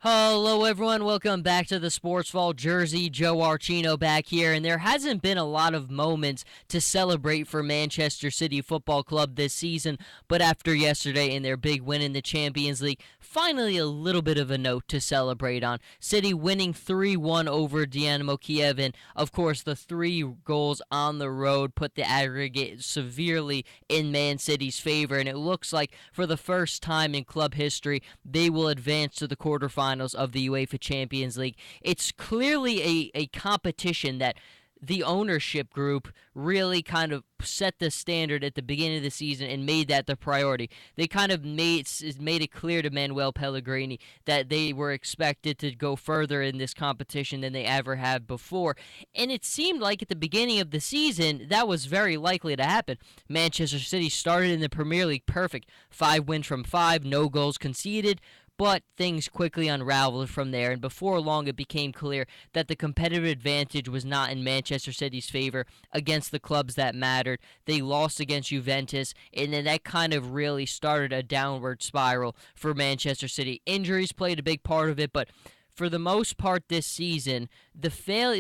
Hello, everyone. Welcome back to the Sports Vault Jersey. Joe Archino back here, and there hasn't been a lot of moments to celebrate for Manchester City Football Club this season, but after yesterday and their big win in the Champions League, finally a little bit of a note to celebrate on. City winning 3-1 over Dynamo Kiev, and of course the 3 goals on the road put the aggregate severely in Man City's favor, and it looks like for the first time in club history, they will advance to the quarterfinals of the UEFA Champions League. It's clearly a competition that the ownership group really kind of set the standard at the beginning of the season and made that the priority. They kind of made it clear to Manuel Pellegrini that they were expected to go further in this competition than they ever have before. And it seemed like at the beginning of the season that was very likely to happen. Manchester City started in the Premier League perfect. 5 wins from 5, no goals conceded. But things quickly unraveled from there, and before long it became clear that the competitive advantage was not in Manchester City's favor against the clubs that mattered. They lost against Juventus, and then that kind of really started a downward spiral for Manchester City. Injuries played a big part of it, but for the most part this season, the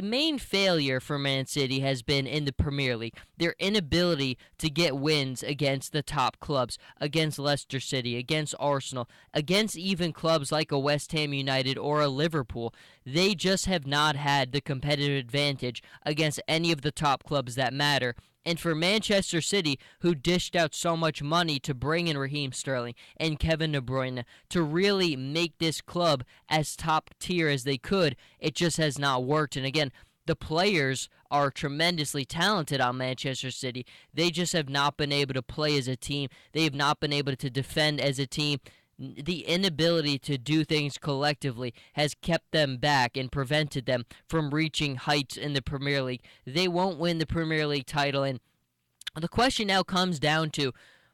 main failure for Man City has been in the Premier League. Their inability to get wins against the top clubs, against Leicester City, against Arsenal, against even clubs like a West Ham United or a Liverpool. They just have not had the competitive advantage against any of the top clubs that matter. And for Manchester City, who dished out so much money to bring in Raheem Sterling and Kevin De Bruyne to really make this club as top tier as they could, it just has not worked. And again, the players are tremendously talented on Manchester City. They just have not been able to play as a team. They have not been able to defend as a team. The inability to do things collectively has kept them back and prevented them from reaching heights in the Premier League. They won't win the Premier League title, and the question now comes down to,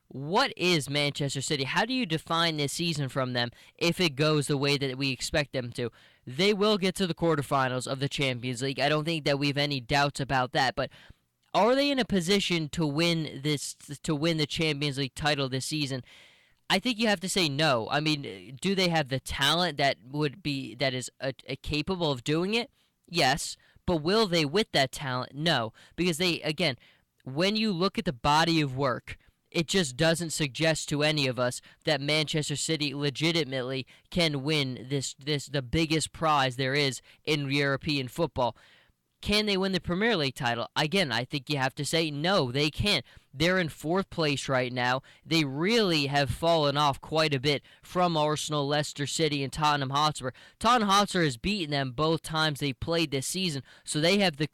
what is Manchester City? How do you define this season from them if it goes the way that we expect them to? They will get to the quarterfinals of the Champions League. I don't think that we have any doubts about that, but are they in a position to win the Champions League title this season? I think you have to say no. I mean, do they have the talent that is capable of doing it? Yes, but will they with that talent? No, because again, when you look at the body of work, it just doesn't suggest to any of us that Manchester City legitimately can win the biggest prize there is in European football. Can they win the Premier League title? Again, I think you have to say no, they can't. They're in 4th place right now. They really have fallen off quite a bit from Arsenal, Leicester City, and Tottenham Hotspur. Tottenham Hotspur has beaten them both times they played this season, so they have the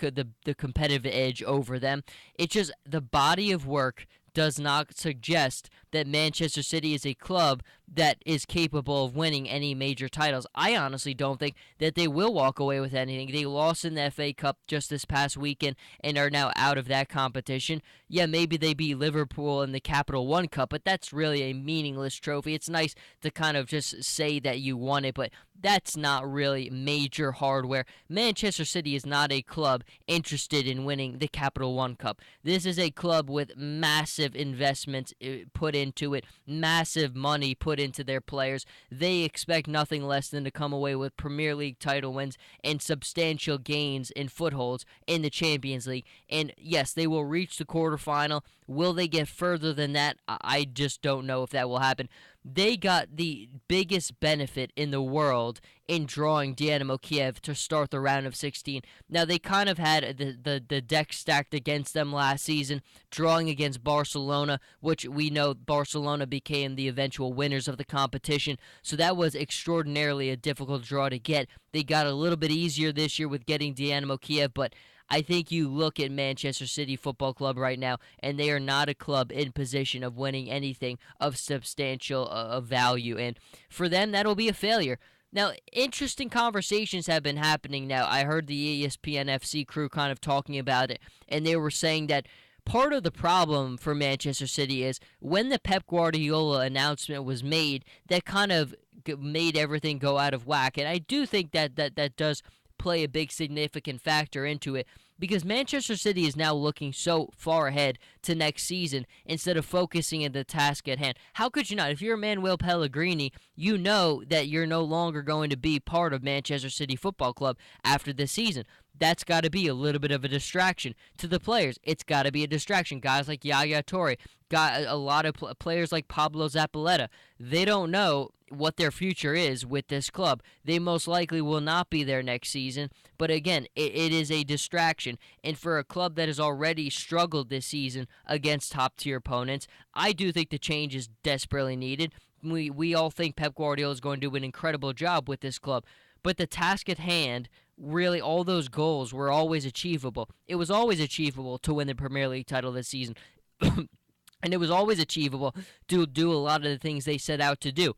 competitive edge over them. It's just the body of work does not suggest that Manchester City is a club that is capable of winning any major titles. I honestly don't think that they will walk away with anything. They lost in the FA Cup just this past weekend and are now out of that competition. Yeah, maybe they beat Liverpool in the Capital One Cup, but that's really a meaningless trophy. It's nice to kind of just say that you won it, but that's not really major hardware. Manchester City is not a club interested in winning the Capital One Cup. This is a club with massive investments put into it, massive money put into their players. They expect nothing less than to come away with Premier League title wins and substantial gains in footholds in the Champions League. And yes, they will reach the quarterfinal. Will they get further than that? I just don't know if that will happen. They got the biggest benefit in the world in drawing Dynamo Kiev to start the round of 16. Now, they kind of had the deck stacked against them last season, drawing against Barcelona, which we know Barcelona became the eventual winners of the competition, so that was extraordinarily a difficult draw to get. They got a little bit easier this year with getting Dynamo Kiev, but I think you look at Manchester City Football Club right now, and they are not a club in position of winning anything of substantial value. And for them, that'll be a failure. Now, interesting conversations have been happening now. I heard the ESPN FC crew kind of talking about it, and they were saying that part of the problem for Manchester City is when the Pep Guardiola announcement was made, that kind of made everything go out of whack. And I do think that does play a big significant factor into it. because Manchester City is now looking so far ahead to next season instead of focusing on the task at hand. How could you not? If you're Manuel Pellegrini, you know that you're no longer going to be part of Manchester City Football Club after this season. That's got to be a little bit of a distraction to the players. It's got to be a distraction. Guys like Yaya Toure, got a lot of players like Pablo Zappaleta. They don't know what their future is with this club. They most likely will not be there next season. But again, it is a distraction. And for a club that has already struggled this season against top-tier opponents, I do think the change is desperately needed. We all think Pep Guardiola is going to do an incredible job with this club. But the task at hand, really all those goals were always achievable. It was always achievable to win the Premier League title this season. And it was always achievable to do a lot of the things they set out to do.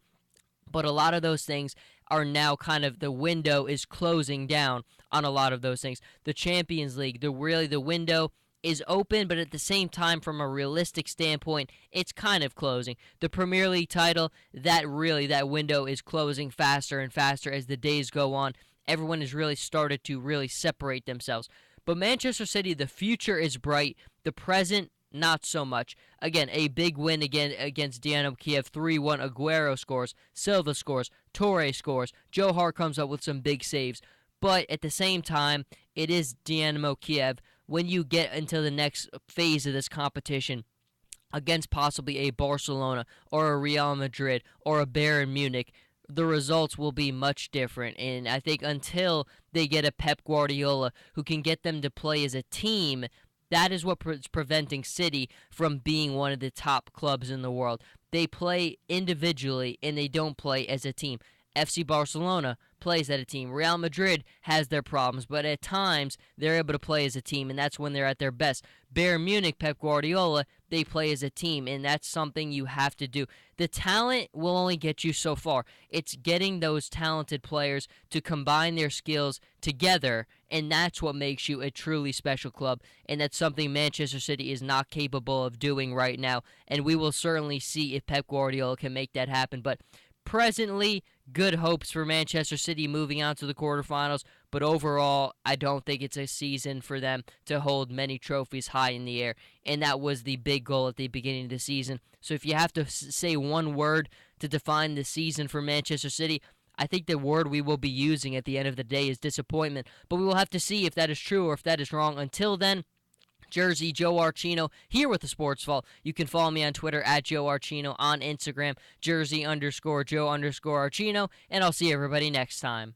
But a lot of those things are now kind of, the window is closing down on a lot of those things. The Champions League, the window is open, but at the same time, from a realistic standpoint, it's kind of closing. The Premier League title, that window is closing faster and faster as the days go on. Everyone has really started to really separate themselves. But Manchester City, the future is bright. The present, not so much. Again, a big win again against Dynamo Kiev, 3-1. Aguero scores, Silva scores, Toure scores. Joe Hart comes up with some big saves. But at the same time, it is Dynamo Kiev. When you get into the next phase of this competition against possibly a Barcelona or a Real Madrid or a Bayern Munich, the results will be much different. And I think until they get a Pep Guardiola who can get them to play as a team, that is what is preventing City from being one of the top clubs in the world. They play individually and they don't play as a team. FC Barcelona plays as a team. Real Madrid has their problems, but at times they're able to play as a team, and that's when they're at their best. Bayern Munich, Pep Guardiola, they play as a team, and that's something you have to do. The talent will only get you so far. It's getting those talented players to combine their skills together, and that's what makes you a truly special club, and that's something Manchester City is not capable of doing right now, and we will certainly see if Pep Guardiola can make that happen. But presently, good hopes for Manchester City moving on to the quarterfinals, but overall, I don't think it's a season for them to hold many trophies high in the air, and that was the big goal at the beginning of the season. So if you have to say one word to define the season for Manchester City, I think the word we will be using at the end of the day is disappointment, but we will have to see if that is true or if that is wrong. Until then, Jersey, Joe Archino, here with the Sports Vault. You can follow me on Twitter at Joe Archino, on Instagram, Jersey_Joe_Archino, and I'll see everybody next time.